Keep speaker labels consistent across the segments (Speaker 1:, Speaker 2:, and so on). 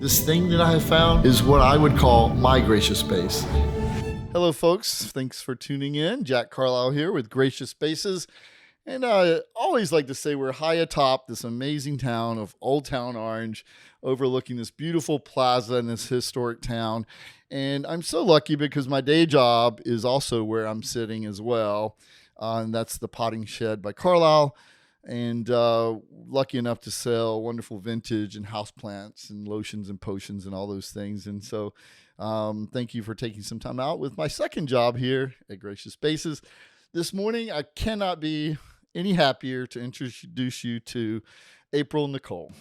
Speaker 1: This thing that I have found is what I would call my gracious space. Hello, folks. Thanks for tuning in. Jack Carlisle here with Gracious Spaces. And I always like to say we're high atop this amazing town of Old Town Orange, overlooking this beautiful plaza in this historic town. And I'm so lucky because my day job is also where I'm sitting as well. And that's the Potting Shed by Carlisle. And lucky enough to sell wonderful vintage and houseplants and lotions and potions and all those things. And so thank you for taking some time out with my second job here at Gracious Spaces. This morning, I cannot be any happier to introduce you to Apryl Nicole.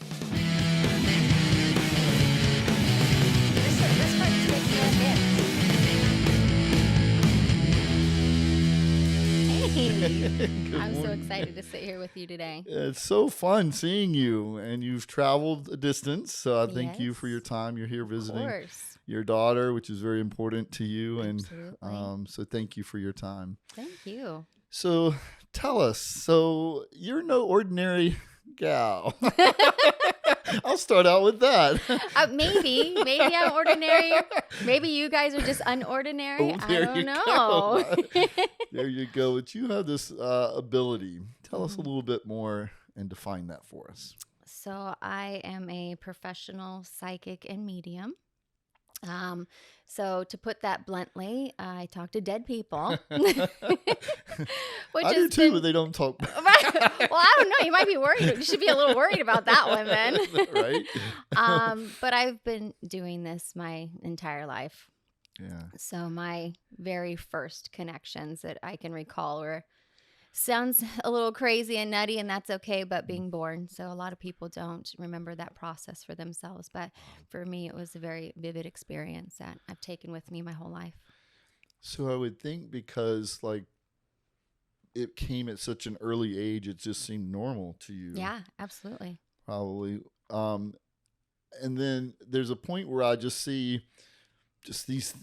Speaker 2: I'm so excited to sit here with you today.
Speaker 1: It's so fun seeing you, and you've traveled a distance, so I thank you for your time. You're here visiting your daughter, which is very important to you, and so thank you for your time.
Speaker 2: Thank you.
Speaker 1: So tell us, so you're no ordinary gal. I'll start out with that.
Speaker 2: Maybe I'm ordinary. Maybe you guys are just unordinary. I don't know.
Speaker 1: There you go. But you have this ability. Tell us a little bit more and define that for us.
Speaker 2: So I am a professional psychic and medium. So to put that bluntly, I talk to dead people.
Speaker 1: I do too, but they don't talk.
Speaker 2: Well, I don't know. You might be worried. You should be a little worried about that one then.
Speaker 1: Right?
Speaker 2: But I've been doing this my entire life.
Speaker 1: Yeah.
Speaker 2: So my very first connections that I can recall were, sounds a little crazy and nutty, and that's okay, but being born. So a lot of people don't remember that process for themselves. But for me, it was a very vivid experience that I've taken with me my whole life.
Speaker 1: So I would think because like it came at such an early age, it just seemed normal to you.
Speaker 2: Yeah, absolutely.
Speaker 1: Probably. And then there's a point where I just see just these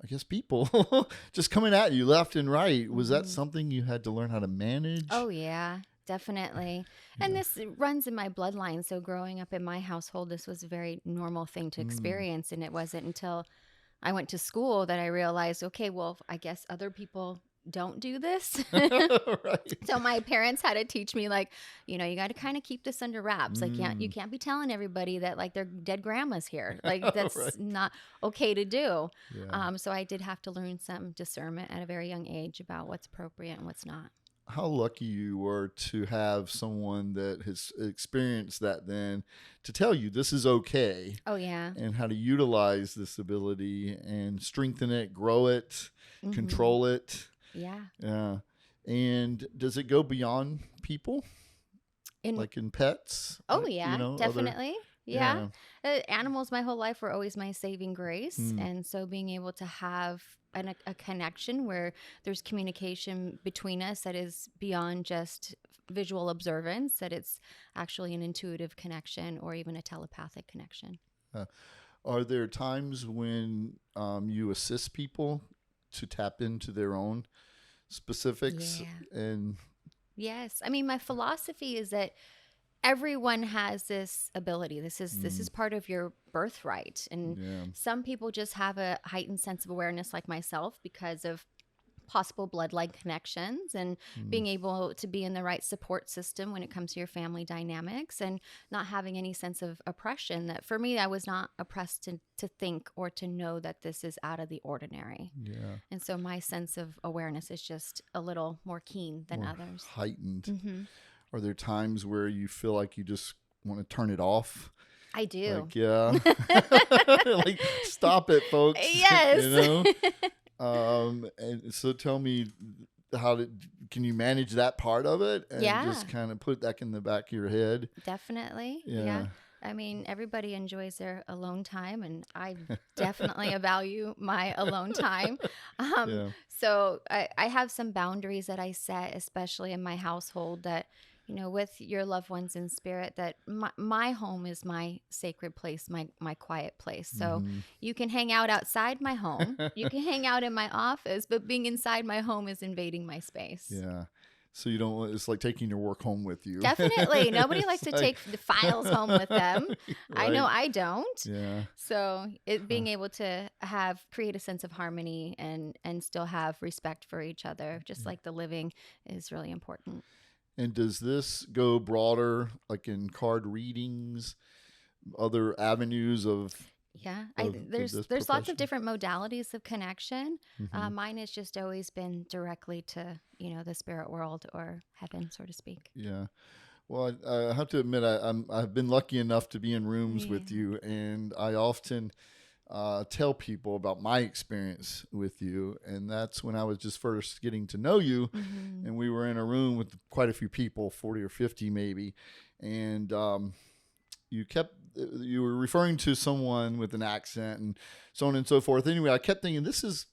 Speaker 1: I guess people just coming at you left and right. Was that something you had to learn how to manage?
Speaker 2: Oh, yeah, definitely. Yeah. And this runs in my bloodline. So growing up in my household, this was a very normal thing to experience. And it wasn't until I went to school that I realized, okay, well, I guess other people don't do this.
Speaker 1: Right.
Speaker 2: So my parents had to teach me, like, you got to kind of keep this under wraps. Like, you can't be telling everybody that like their dead grandma's here. Like that's not okay to do. Yeah. So I did have to learn some discernment at a very young age about what's appropriate and what's not.
Speaker 1: How lucky you were to have someone that has experienced that then to tell you this is okay.
Speaker 2: Oh, yeah.
Speaker 1: And how to utilize this ability and strengthen it, grow it, control it.
Speaker 2: Yeah.
Speaker 1: Yeah. And does it go beyond people? Like in pets?
Speaker 2: Oh, yeah, definitely.
Speaker 1: Yeah.
Speaker 2: Animals my whole life were always my saving grace. And so being able to have a connection where there's communication between us that is beyond just visual observance, that it's actually an intuitive connection or even a telepathic connection.
Speaker 1: Are there times when you assist people to tap into their own specifics? And
Speaker 2: yes, I mean, my philosophy is that everyone has this ability. This is part of your birthright, and some people just have a heightened sense of awareness, like myself, because of possible bloodline connections and being able to be in the right support system when it comes to your family dynamics and not having any sense of oppression. That for me, I was not oppressed to think or to know that this is out of the ordinary.
Speaker 1: Yeah.
Speaker 2: And so my sense of awareness is just a little more keen than others.
Speaker 1: Heightened. Are there times where you feel like you just want to turn it off?
Speaker 2: I do.
Speaker 1: Like, yeah. Like, stop it, folks.
Speaker 2: Yes.
Speaker 1: And so tell me, can you manage that part of it and just kind of put that in the back of your head?
Speaker 2: Definitely. Yeah. I mean, everybody enjoys their alone time, and I definitely value my alone time. So I have some boundaries that I set, especially in my household, that with your loved ones in spirit, that my home is my sacred place, my quiet place. So you can hang out outside my home. You can hang out in my office, but being inside my home is invading my space.
Speaker 1: Yeah. So you don't, it's like taking your work home with you.
Speaker 2: Definitely. Nobody likes to take the files home with them.
Speaker 1: Right.
Speaker 2: I know I don't.
Speaker 1: Yeah.
Speaker 2: So being able to create a sense of harmony and still have respect for each other, just like the living, is really important.
Speaker 1: And does this go broader, like in card readings, other avenues of?
Speaker 2: Yeah,
Speaker 1: this
Speaker 2: there's lots
Speaker 1: profession?
Speaker 2: of different modalities of connection.
Speaker 1: Mhm.
Speaker 2: Mine has just always been directly to, the spirit world or heaven, so to speak.
Speaker 1: Yeah. Well, I have to admit, I've been lucky enough to be in rooms
Speaker 2: Yeah.
Speaker 1: with you, and I often tell people about my experience with you, and that's when I was just first getting to know you, and we were in a room with quite a few people, 40 or 50 maybe, and you were referring to someone with an accent and so on and so forth. Anyway, I kept thinking this is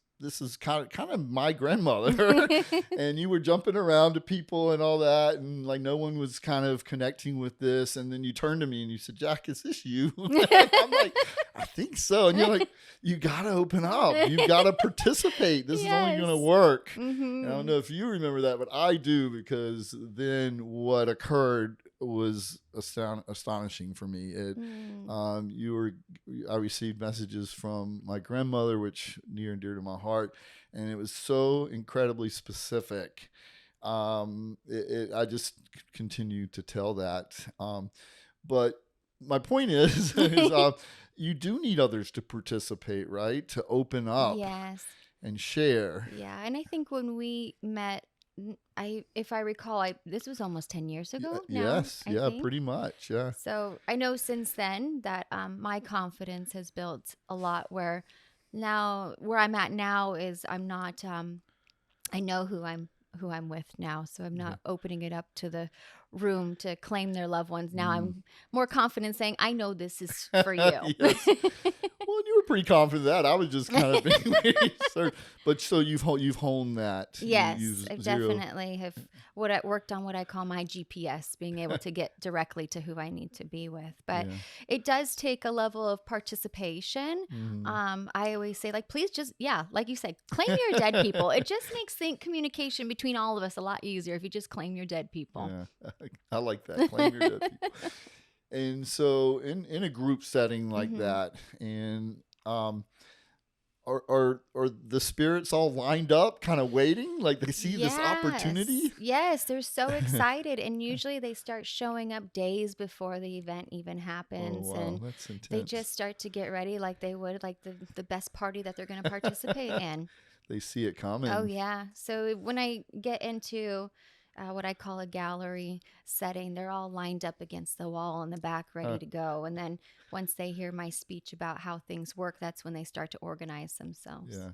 Speaker 1: kind of my grandmother, and you were jumping around to people and all that, and like no one was kind of connecting with this. And then you turned to me and you said, "Jack, is this you?" I'm like, "I think so." And you're like, "You gotta open up. You gotta participate. This is only gonna work." And I don't know if you remember that, but I do, because then what occurred was astonishing for me. I received messages from my grandmother, which near and dear to my heart, and it was so incredibly specific. I just continue to tell that. But my point is you do need others to participate, right? To open up.
Speaker 2: Yes.
Speaker 1: And share.
Speaker 2: Yeah, and I think when we met, if I recall, this was almost 10 years ago now.
Speaker 1: Yes,
Speaker 2: I think.
Speaker 1: Pretty much, yeah.
Speaker 2: So I know since then that my confidence has built a lot. Where I'm at now is I'm not. I know who I'm with now, so I'm not opening it up to the room to claim their loved ones. Now I'm more confident saying, "I know this is for you."
Speaker 1: Yes. Well, you were pretty confident of that. I was just kind of being certain. But so you've honed that.
Speaker 2: Yes, I definitely have worked on what I call my GPS, being able to get directly to who I need to be with. But it does take a level of participation. I always say, like, please just, like you said, claim your dead people. It just makes communication between all of us a lot easier if you just claim your dead people.
Speaker 1: Yeah, I like that. Claim your dead people. And so in a group setting like that, and are the spirits all lined up, kind of waiting, like they see this opportunity?
Speaker 2: Yes, they're so excited, and usually they start showing up days before the event even happens.
Speaker 1: Oh, wow,
Speaker 2: and
Speaker 1: that's intense.
Speaker 2: They just start to get ready like they would like the best party that they're going to participate in.
Speaker 1: They see it coming.
Speaker 2: Oh yeah. So when I get into what I call a gallery setting, they're all lined up against the wall in the back, ready to go. And then once they hear my speech about how things work, that's when they start to organize themselves.
Speaker 1: Yeah.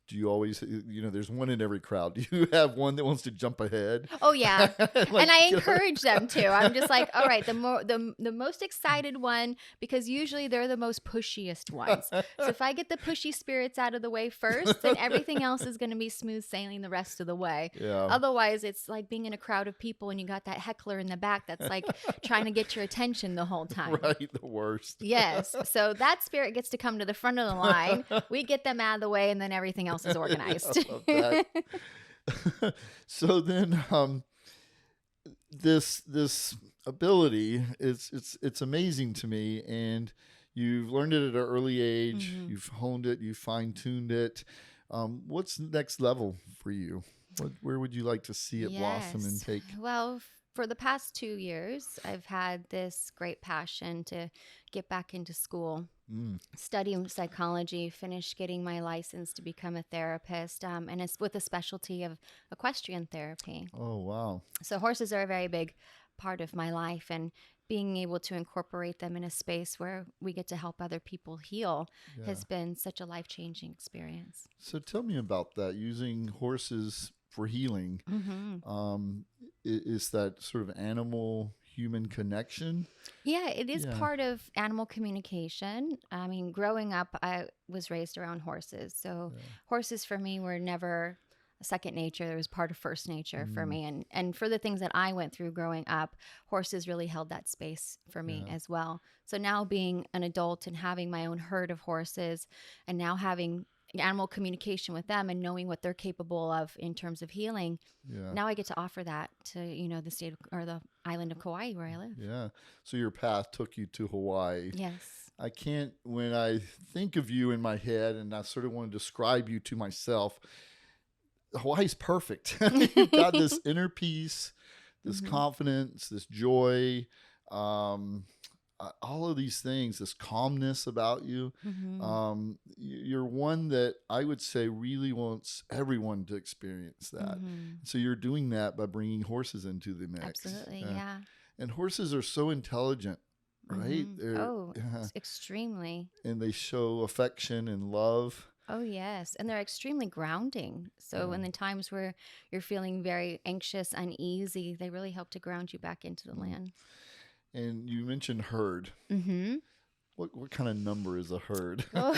Speaker 1: Do you always, there's one in every crowd. Do you have one that wants to jump ahead?
Speaker 2: Oh yeah. And I encourage them to. I'm just like, all right, the most excited one, because usually they're the most pushiest ones. So if I get the pushy spirits out of the way first, then everything else is going to be smooth sailing the rest of the way.
Speaker 1: Yeah.
Speaker 2: Otherwise, it's like being in a crowd of people and you got that heckler in the back that's like trying to get your attention the whole time.
Speaker 1: Right, the worst.
Speaker 2: Yes. So that spirit gets to come to the front of the line. We get them out of the way, and then everything else is organized.
Speaker 1: So then this ability it's amazing to me, and you've learned it at an early age. You've honed it, you've fine-tuned it. What's the next level for you? Where would you like to see it blossom and take?
Speaker 2: Well, for the past 2 years, I've had this great passion to get back into school, studying psychology, finish getting my license to become a therapist, and it's with a specialty of equestrian therapy.
Speaker 1: Oh, wow.
Speaker 2: So horses are a very big part of my life, and being able to incorporate them in a space where we get to help other people heal has been such a life-changing experience.
Speaker 1: So tell me about that, using horses for healing. Is that sort of animal-human connection?
Speaker 2: Yeah, it is part of animal communication. I mean, growing up, I was raised around horses. So horses for me were never a second nature. It was part of first nature for me. And for the things that I went through growing up, horses really held that space for me as well. So now being an adult and having my own herd of horses, and now having animal communication with them and knowing what they're capable of in terms of healing.
Speaker 1: Yeah.
Speaker 2: Now I get to offer that to, the state or the island of Kauai where I live.
Speaker 1: Yeah. So your path took you to Hawaii.
Speaker 2: Yes.
Speaker 1: I can't, when I think of you in my head and I sort of want to describe you to myself, Hawaii's perfect. You've got this inner peace, this confidence, this joy, all of these things, this calmness about you. You're one that I would say really wants everyone to experience that. So you're doing that by bringing horses into the mix.
Speaker 2: Absolutely, yeah.
Speaker 1: And horses are so intelligent, right?
Speaker 2: Extremely.
Speaker 1: And they show affection and love.
Speaker 2: Oh, yes. And they're extremely grounding. So in the times where you're feeling very anxious, uneasy, they really help to ground you back into the land.
Speaker 1: And you mentioned herd. What kind of number is a herd?
Speaker 2: Oh.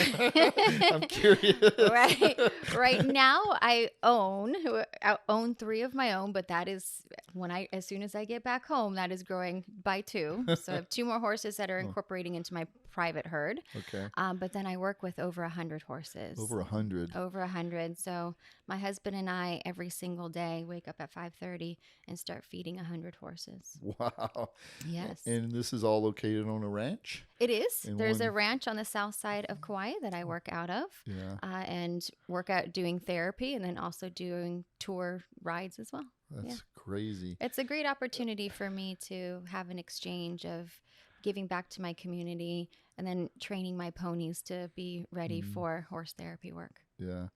Speaker 1: I'm curious.
Speaker 2: Right now, I own 3 of my own, but that is as soon as I get back home, that is growing by 2. So I have 2 more horses that are incorporating into my private herd.
Speaker 1: Okay.
Speaker 2: But then I work with over 100 horses.
Speaker 1: Over 100.
Speaker 2: Over 100. So my husband and I every single day wake up at 5:30 and start feeding 100 horses.
Speaker 1: Wow.
Speaker 2: Yes.
Speaker 1: And this is all located on a ranch?
Speaker 2: It is. There's a ranch on the south side of Kauai that I work out of.
Speaker 1: Yeah.
Speaker 2: And work out doing therapy and then also doing tour rides as well.
Speaker 1: That's crazy.
Speaker 2: It's a great opportunity for me to have an exchange of giving back to my community and then training my ponies to be ready for horse therapy work.
Speaker 1: Yeah.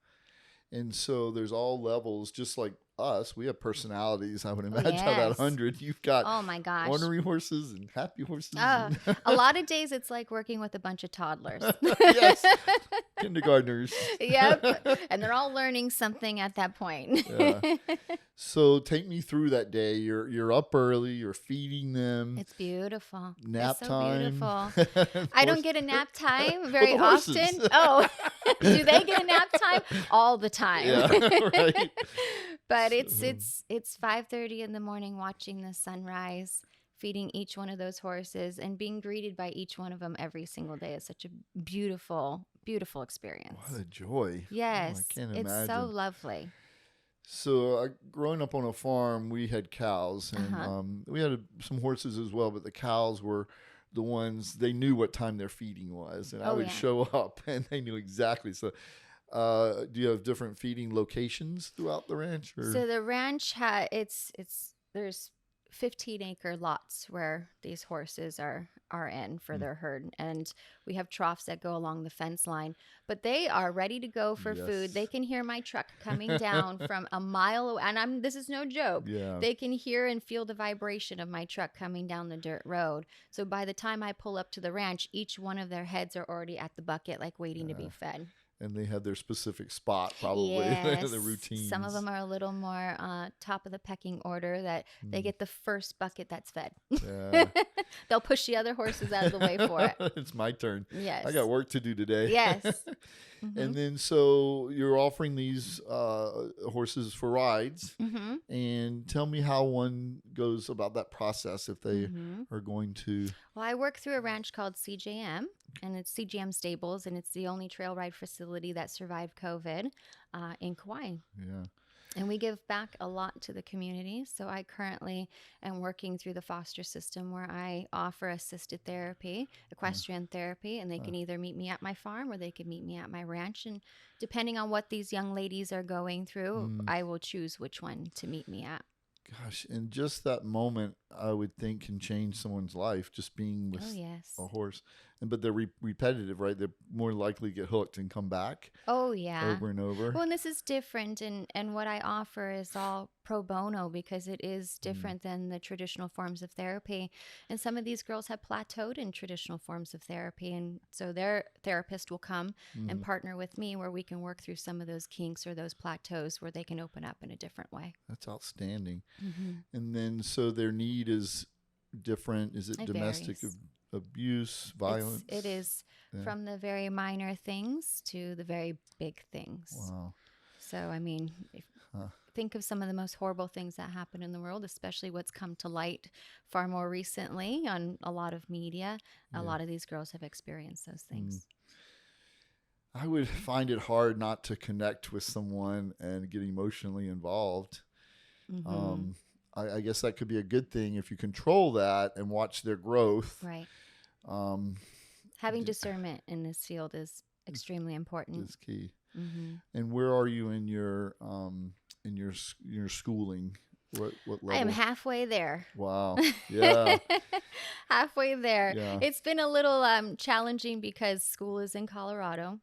Speaker 1: And so there's all levels, just like us. We have personalities. I would imagine out of 100, you've got ornery horses and happy horses.
Speaker 2: A lot of days it's like working with a bunch of toddlers.
Speaker 1: Yes. Kindergartners.
Speaker 2: Yep. And they're all learning something at that point.
Speaker 1: Yeah. So take me through that day. You're up early. You're feeding them.
Speaker 2: It's beautiful.
Speaker 1: Nap
Speaker 2: it's so
Speaker 1: time.
Speaker 2: Beautiful. I don't get a nap time very often. Oh, do they get a nap time? All the time.
Speaker 1: Yeah, right.
Speaker 2: But it's 5:30 in the morning watching the sunrise, feeding each one of those horses and being greeted by each one of them every single day is such a beautiful, beautiful experience.
Speaker 1: What a joy.
Speaker 2: Yes.
Speaker 1: I can't imagine.
Speaker 2: It's so lovely.
Speaker 1: So growing up on a farm, we had cows and we had some horses as well, but the cows were the ones, they knew what time their feeding was. And I would show up and they knew exactly. So do you have different feeding locations throughout the ranch? Or?
Speaker 2: So the ranch there's 15-acre lots where these horses are in for their herd, and we have troughs that go along the fence line, but they are ready to go for food. They can hear my truck coming down from a mile away, and this is no joke.
Speaker 1: Yeah.
Speaker 2: They can hear and feel the vibration of my truck coming down the dirt road. So by the time I pull up to the ranch, each one of their heads are already at the bucket, like waiting to be fed.
Speaker 1: And they have their specific spot, probably.
Speaker 2: Yes.
Speaker 1: The routines.
Speaker 2: Some of them are a little more top of the pecking order that they get the first bucket that's fed.
Speaker 1: Yeah.
Speaker 2: They'll push the other horses out of the way for it.
Speaker 1: It's my turn.
Speaker 2: Yes.
Speaker 1: I got work to do today.
Speaker 2: Yes.
Speaker 1: And then so you're offering these horses for rides. And tell me how one goes about that process if they are going to.
Speaker 2: Well, I work through a ranch called CJM, and it's CJM Stables, and it's the only trail ride facility that survived COVID in Kauai.
Speaker 1: Yeah.
Speaker 2: And we give back a lot to the community. So I currently am working through the foster system where I offer assisted therapy, equestrian therapy, and they can either meet me at my farm or they can meet me at my ranch. And depending on what these young ladies are going through, I will choose which one to meet me at.
Speaker 1: Gosh, and just that moment, I would think, can change someone's life, just being with a horse. But they're repetitive, right? They're more likely to get hooked and come back.
Speaker 2: Oh, yeah.
Speaker 1: Over and over.
Speaker 2: Well, and this is different. And what I offer is all pro bono because it is different than the traditional forms of therapy. And some of these girls have plateaued in traditional forms of therapy. And so their therapist will come and partner with me where we can work through some of those kinks or those plateaus where they can open up in a different way.
Speaker 1: That's outstanding. And then so their need is different. Is it domestic abuse, violence?
Speaker 2: It is from the very minor things to the very big things.
Speaker 1: Wow.
Speaker 2: So, I mean, think of some of the most horrible things that happen in the world, especially what's come to light far more recently on a lot of media. A lot of these girls have experienced those things.
Speaker 1: I would find it hard not to connect with someone and get emotionally involved.
Speaker 2: Mm-hmm.
Speaker 1: I guess that could be a good thing if you control that and watch their growth.
Speaker 2: Right.
Speaker 1: Um,
Speaker 2: Having discernment in this field is extremely important.
Speaker 1: is key.
Speaker 2: Mm-hmm.
Speaker 1: And where are you in your schooling? What level?
Speaker 2: I am halfway there.
Speaker 1: Wow. Yeah.
Speaker 2: Halfway there.
Speaker 1: Yeah.
Speaker 2: It's been a little challenging because school is in Colorado,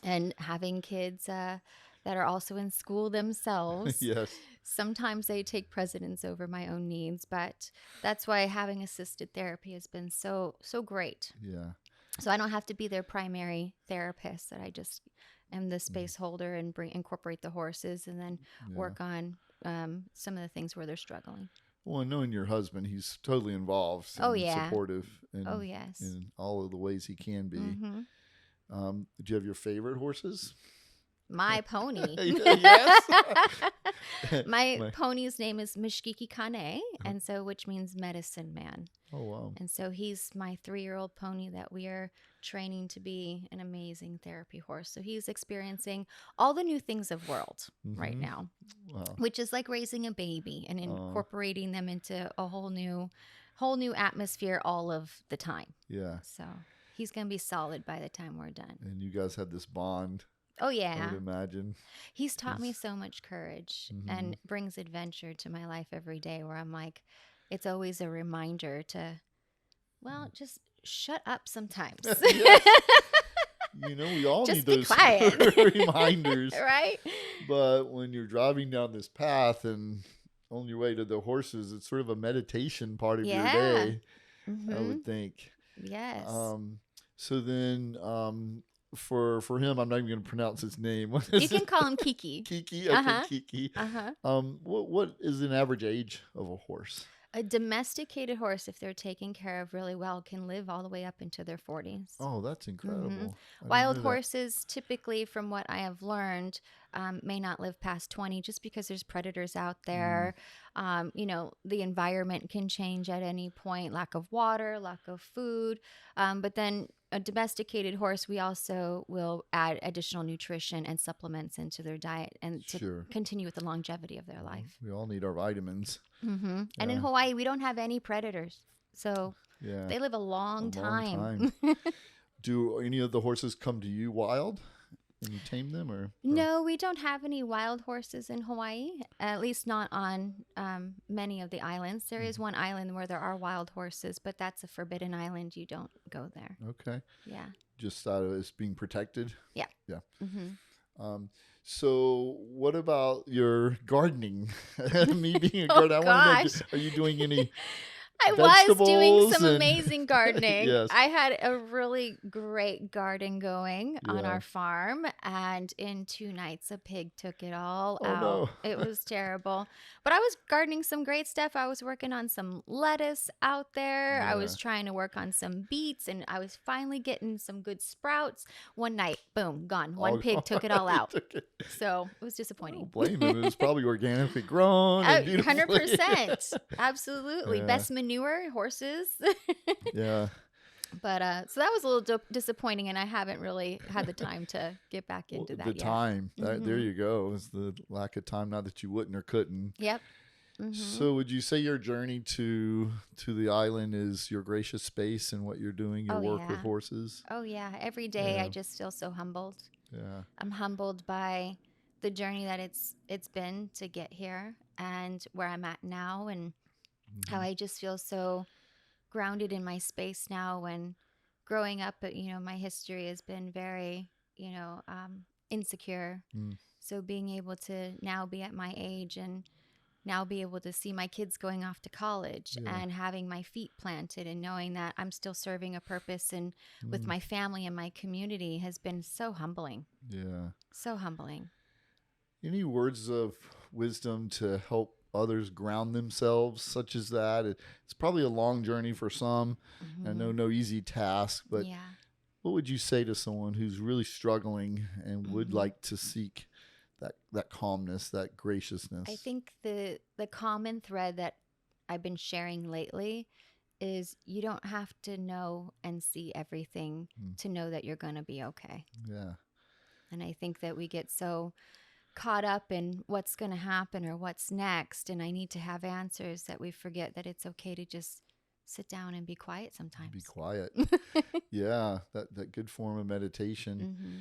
Speaker 2: and having kids that are also in school themselves.
Speaker 1: Yes.
Speaker 2: Sometimes they take precedence over my own needs, but that's why having assisted therapy has been so great.
Speaker 1: Yeah.
Speaker 2: So I don't have to be their primary therapist, that I just am the space holder and incorporate the horses and then work on some of the things where they're struggling.
Speaker 1: Well, knowing your husband, he's totally involved and supportive in all of the ways he can be.
Speaker 2: Mm-hmm.
Speaker 1: Do you have your favorite horses?
Speaker 2: My pony.
Speaker 1: Yes.
Speaker 2: My pony's name is Mishkiki Kane, and so which means medicine man.
Speaker 1: Oh, wow.
Speaker 2: And so he's my 3-year-old pony that we are training to be an amazing therapy horse. So he's experiencing all the new things of world right now, which is like raising a baby and incorporating them into a whole new atmosphere all of the time.
Speaker 1: Yeah.
Speaker 2: So he's going to be solid by the time we're done.
Speaker 1: And you guys have this bond.
Speaker 2: Oh, yeah.
Speaker 1: I would imagine.
Speaker 2: He's taught me so much courage and brings adventure to my life every day, where I'm like, it's always a reminder to, just shut up sometimes.
Speaker 1: Yes. We all
Speaker 2: just
Speaker 1: need
Speaker 2: be
Speaker 1: those
Speaker 2: quiet.
Speaker 1: reminders.
Speaker 2: Right?
Speaker 1: But when you're driving down this path and on your way to the horses, it's sort of a meditation part of your day, I would think.
Speaker 2: Yes.
Speaker 1: So then for him, I'm not even going to pronounce his name.
Speaker 2: You can call him Kiki.
Speaker 1: Kiki? Okay, Kiki. What is an average age of a horse?
Speaker 2: A domesticated horse, if they're taken care of really well, can live all the way up into their 40s.
Speaker 1: Oh, that's incredible.
Speaker 2: Wild horses, typically, from what I have learned, may not live past 20 just because there's predators out there. The environment can change at any point, lack of water, lack of food. But then a domesticated horse, we also will add additional nutrition and supplements into their diet and to continue with the longevity of their life.
Speaker 1: We all need our vitamins.
Speaker 2: Yeah. And in Hawaii, we don't have any predators. So they live a long time.
Speaker 1: Do any of the horses come to you wild and you tame them? Or
Speaker 2: No, we don't have any wild horses in Hawaii, at least not on many of the islands. There is one island where there are wild horses, but that's a forbidden island. You don't go there.
Speaker 1: Okay.
Speaker 2: Yeah.
Speaker 1: Just out of it's being protected?
Speaker 2: Yeah.
Speaker 1: Yeah. So what about your gardening? Me being a gardener, I want to know, are you doing any
Speaker 2: I was doing some amazing gardening.
Speaker 1: Yes.
Speaker 2: I had a really great garden going on our farm, and in 2 nights, a pig took it all out.
Speaker 1: No.
Speaker 2: It was terrible. But I was gardening some great stuff. I was working on some lettuce out there. I was trying to work on some beets, and I was finally getting some good sprouts. One night, boom, gone. One pig took it all out. So it was disappointing.
Speaker 1: I don't blame him. It was probably organically grown.
Speaker 2: 100%. Absolutely. Best manure, horses.
Speaker 1: Yeah.
Speaker 2: But so that was a little disappointing, and I haven't really had the time to get back into that yet.
Speaker 1: Time. There you go. It's the lack of time, not that you wouldn't or couldn't.
Speaker 2: Yep.
Speaker 1: So would you say your journey to the island is your gracious space and what you're doing, your work with horses?
Speaker 2: Oh, yeah. Every day I just feel so humbled.
Speaker 1: Yeah.
Speaker 2: I'm humbled by the journey that it's been to get here and where I'm at now, and how I just feel so grounded in my space now. When growing up, my history has been very, insecure. So being able to now be at my age and now be able to see my kids going off to college and having my feet planted and knowing that I'm still serving a purpose and with my family and my community has been so humbling. Yeah. So humbling.
Speaker 1: Any words of wisdom to help others ground themselves, such as that? It's probably a long journey for some. I know no easy task, but what would you say to someone who's really struggling and would like to seek that calmness, that graciousness?
Speaker 2: I think the common thread that I've been sharing lately is you don't have to know and see everything to know that you're going to be okay.
Speaker 1: Yeah.
Speaker 2: And I think that we get so caught up in what's going to happen or what's next, and I need to have answers, that we forget that it's okay to just sit down and be quiet sometimes.
Speaker 1: Be quiet. Yeah, that good form of meditation.
Speaker 2: Mm-hmm.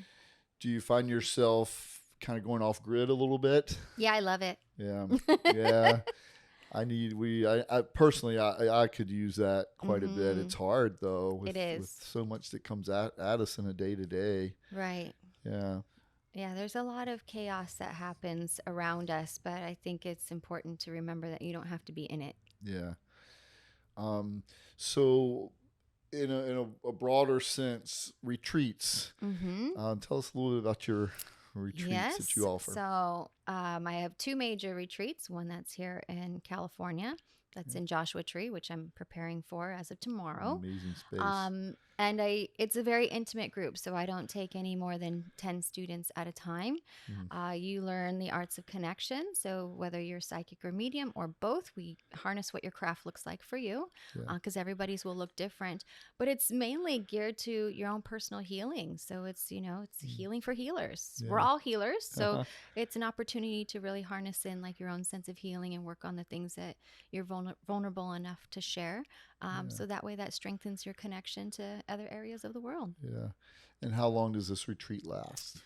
Speaker 1: Do you find yourself kind of going off grid a little bit?
Speaker 2: Yeah, I love it.
Speaker 1: Yeah. Yeah. I personally, I could use that quite a bit. It's hard though. With so much that comes at us in a day to day.
Speaker 2: Right.
Speaker 1: Yeah.
Speaker 2: Yeah, there's a lot of chaos that happens around us, but I think it's important to remember that you don't have to be in it.
Speaker 1: Yeah. So in a broader sense, retreats. Tell us a little bit about your retreats that you offer.
Speaker 2: So I have 2 major retreats. One that's here in California. That's in Joshua Tree, which I'm preparing for as of tomorrow.
Speaker 1: Amazing space.
Speaker 2: And it's a very intimate group, so I don't take any more than 10 students at a time. You learn the arts of connection. So whether you're psychic or medium or both, we harness what your craft looks like for you, because everybody's will look different. But it's mainly geared to your own personal healing. So it's healing for healers. We're all healers, so it's an opportunity to really harness in like your own sense of healing and work on the things that you're vulnerable enough to share. So that way that strengthens your connection to other areas of the world.
Speaker 1: Yeah. And how long does this retreat last?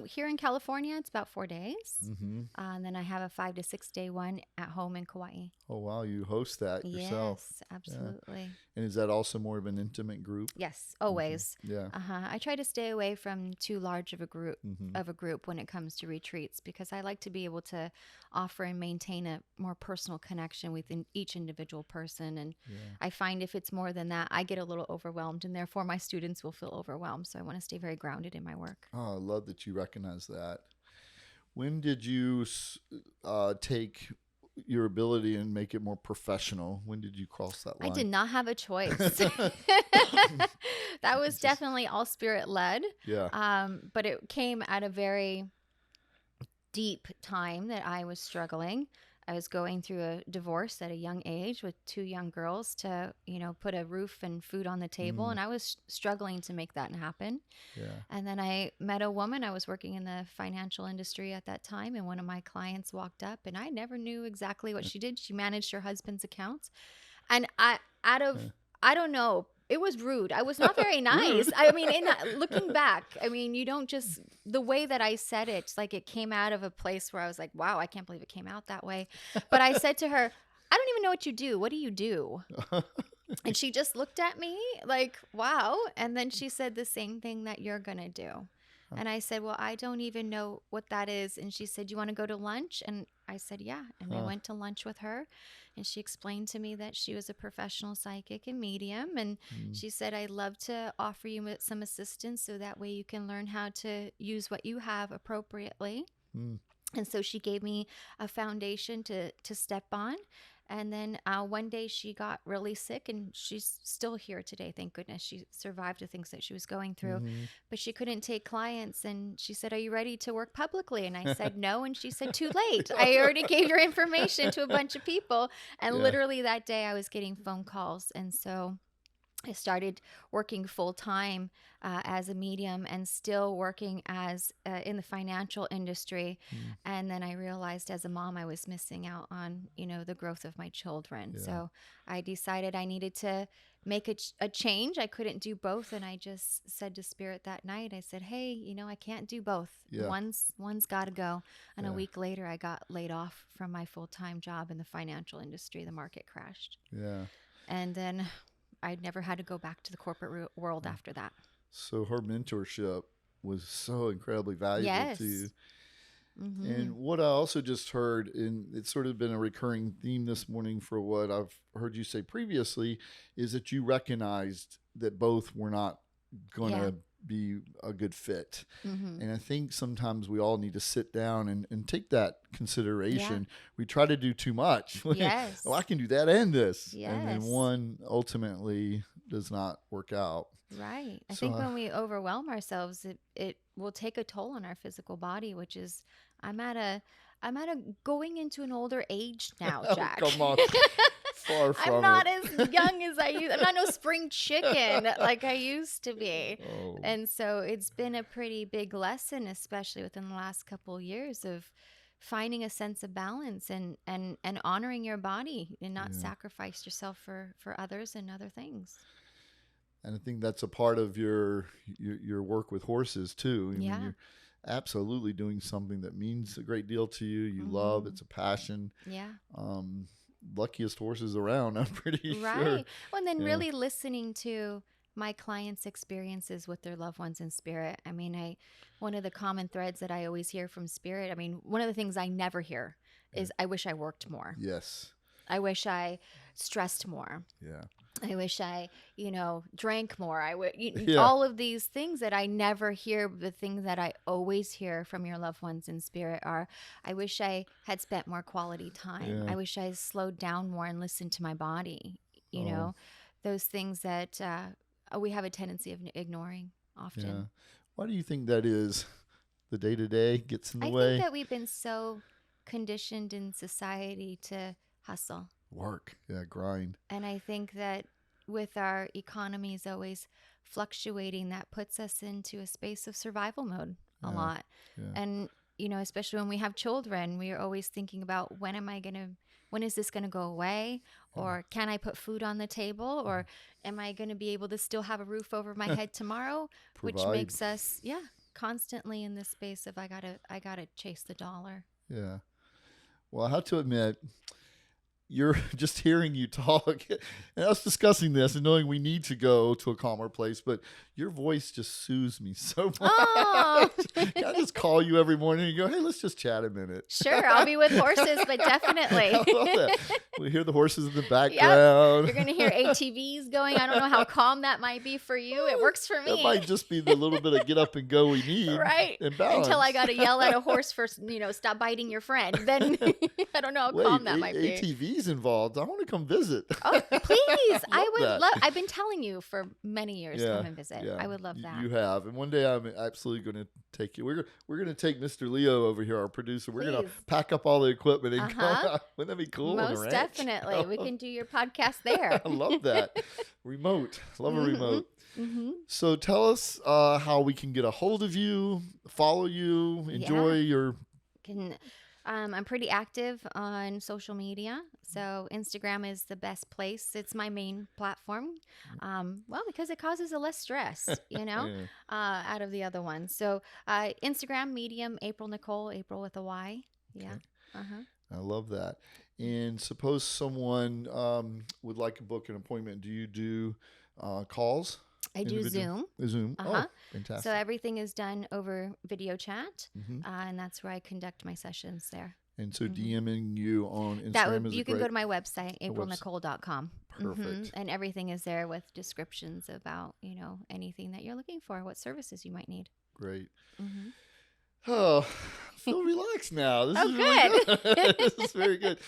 Speaker 2: Here in California, it's about 4 days. And then I have a 5 to 6 day one at home in Kauai.
Speaker 1: Oh, wow. You host that yourself.
Speaker 2: Yes, absolutely.
Speaker 1: Yeah. And is that also more of an intimate group?
Speaker 2: Yes, always.
Speaker 1: Yeah.
Speaker 2: I try to stay away from too large of a group when it comes to retreats, because I like to be able to offer and maintain a more personal connection with each individual person. And I find if it's more than that, I get a little overwhelmed, and therefore my students will feel overwhelmed. So I want to stay very grounded in my work.
Speaker 1: Oh, I love that you recognize that. When did you take your ability and make it more professional? When did you cross that line?
Speaker 2: I did not have a choice. That was definitely all spirit led.
Speaker 1: Yeah.
Speaker 2: But it came at a very deep time that I was struggling. I was going through a divorce at a young age with 2 young girls to, put a roof and food on the table. And I was struggling to make that happen.
Speaker 1: Yeah.
Speaker 2: And then I met a woman. I was working in the financial industry at that time. And one of my clients walked up, and I never knew exactly what she did. She managed her husband's accounts. And I don't know, it was rude. I was not very nice. I mean, looking back, you don't just, the way that I said it, it's like it came out of a place where I was like, wow, I can't believe it came out that way. But I said to her, I don't even know what you do. What do you do? And she just looked at me like, wow. And then she said the same thing that you're going to do. And I said, well, I don't even know what that is. And she said, you want to go to lunch? And I said, yeah. And I went to lunch with her. And she explained to me that she was a professional psychic and medium. And she said, I'd love to offer you some assistance so that way you can learn how to use what you have appropriately. And so she gave me a foundation to step on. And then one day she got really sick, and she's still here today. Thank goodness. She survived the things that she was going through, but she couldn't take clients. And she said, are you ready to work publicly? And I said, no. And she said, too late. I already gave your information to a bunch of people. And literally that day I was getting phone calls. And so I started working full time as a medium, and still working as in the financial industry. And then I realized as a mom, I was missing out on, the growth of my children. So I decided I needed to make a change. I couldn't do both. And I just said to Spirit that night, I said, hey, I can't do both. One's got to go. And a week later, I got laid off from my full-time job in the financial industry. The market crashed.
Speaker 1: Yeah.
Speaker 2: And then I never had to go back to the corporate world after that.
Speaker 1: So her mentorship was so incredibly valuable to you. And what I also just heard, and it's sort of been a recurring theme this morning for what I've heard you say previously, is that you recognized that both were not going to be a good fit. And I think sometimes we all need to sit down and take that consideration. We try to do too much.
Speaker 2: Yes.
Speaker 1: Oh, I can do that and this.
Speaker 2: Yes.
Speaker 1: And then one ultimately does not work out.
Speaker 2: Right. I think when we overwhelm ourselves, it will take a toll on our physical body, which is, I'm at a going into an older age now, Jack.
Speaker 1: Oh, come on. Far from
Speaker 2: I'm not
Speaker 1: it.
Speaker 2: as young as I used. I'm not no spring chicken like I used to be.
Speaker 1: Oh.
Speaker 2: And so it's been a pretty big lesson, especially within the last couple of years, of finding a sense of balance and honoring your body and not sacrifice yourself for others and other things.
Speaker 1: And I think that's a part of your work with horses too. I mean, you're absolutely doing something that means a great deal to you. You love, it's a passion.
Speaker 2: Yeah.
Speaker 1: Luckiest horses around, I'm pretty sure.
Speaker 2: Right. Well, and then really listening to my clients' experiences with their loved ones in spirit. I mean, one of the common threads that I always hear from spirit, I mean, one of the things I never hear is, I wish I worked more.
Speaker 1: Yes.
Speaker 2: I wish I stressed more.
Speaker 1: Yeah.
Speaker 2: I wish I, drank more. All of these things that I never hear. The things that I always hear from your loved ones in spirit are, I wish I had spent more quality time. I wish I slowed down more and listened to my body. You know, those things that we have a tendency of ignoring often.
Speaker 1: Yeah. Why do you think that is? The day-to-day gets in the way?
Speaker 2: I think that we've been so conditioned in society to hustle.
Speaker 1: Work. Yeah, grind.
Speaker 2: And I think that with our economies always fluctuating, that puts us into a space of survival mode a lot. Yeah. And, especially when we have children, we are always thinking about when is this going to go away? Or can I put food on the table? Or am I going to be able to still have a roof over my head tomorrow? Which makes us, constantly in this space of I gotta chase the dollar.
Speaker 1: Yeah. Well, I have to admit, you're just hearing you talk and us discussing this and knowing we need to go to a calmer place, but your voice just soothes me so much. Oh. I just call you every morning and you go, hey, let's just chat a minute.
Speaker 2: Sure. I'll be with horses, but definitely.
Speaker 1: I love that. We hear the horses in the background.
Speaker 2: You're going to hear ATVs going. I don't know how calm that might be for you. It works for me.
Speaker 1: It might just be the little bit of get up and go we need.
Speaker 2: Right.
Speaker 1: And balance.
Speaker 2: Until I got to yell at a horse for, stop biting your friend. Then I don't know how calm that might be.
Speaker 1: ATVs involved. I want to come visit.
Speaker 2: Oh, please. I would love. I've been telling you for many years to come and visit.
Speaker 1: Yeah.
Speaker 2: I would love that.
Speaker 1: You have. And one day I'm absolutely going to take you. We're going to take Mr. Leo over here, our producer. We're going to pack up all the equipment and come. Wouldn't that be cool?
Speaker 2: Most definitely. We can do your podcast there.
Speaker 1: I love that. Remote. Love a remote. Mm-hmm. So tell us how we can get a hold of you, follow you, enjoy your...
Speaker 2: I'm pretty active on social media. So Instagram is the best place. It's my main platform. Because it causes a less stress, out of the other ones. So Instagram, medium, Apryl Nicole, Apryl with a Y. Yeah.
Speaker 1: Okay. I love that. And suppose someone would like to book an appointment. Do you do calls?
Speaker 2: I do Zoom.
Speaker 1: Zoom. Oh, fantastic.
Speaker 2: So everything is done over video chat, and that's where I conduct my sessions there.
Speaker 1: And so DMing you on Instagram
Speaker 2: you can go to my website, aprylnicole.com.
Speaker 1: Perfect.
Speaker 2: And everything is there with descriptions about, anything that you're looking for, what services you might need.
Speaker 1: Great. Oh, I feel relaxed now. This is
Speaker 2: good.
Speaker 1: Really good. This is very good.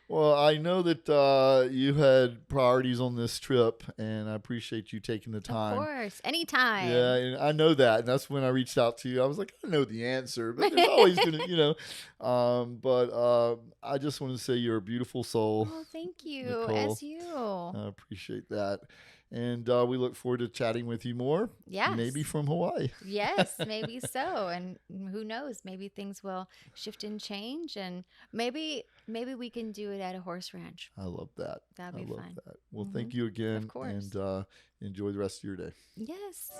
Speaker 1: Well, I know that you had priorities on this trip, and I appreciate you taking the time.
Speaker 2: Of course. Anytime.
Speaker 1: Yeah, and I know that. And that's when I reached out to you. I was like, I know the answer, but there's always going to, but I just want to say you're a beautiful soul.
Speaker 2: Oh, thank you.
Speaker 1: Nicole.
Speaker 2: As you.
Speaker 1: I appreciate that. And we look forward to chatting with you more.
Speaker 2: Yes.
Speaker 1: Maybe from Hawaii.
Speaker 2: Yes, maybe so. And who knows? Maybe things will shift and change. And maybe we can do it at a horse ranch.
Speaker 1: I love that.
Speaker 2: That'd be fun.
Speaker 1: That. Well, thank you again.
Speaker 2: Of course.
Speaker 1: And enjoy the rest of your day.
Speaker 2: Yes.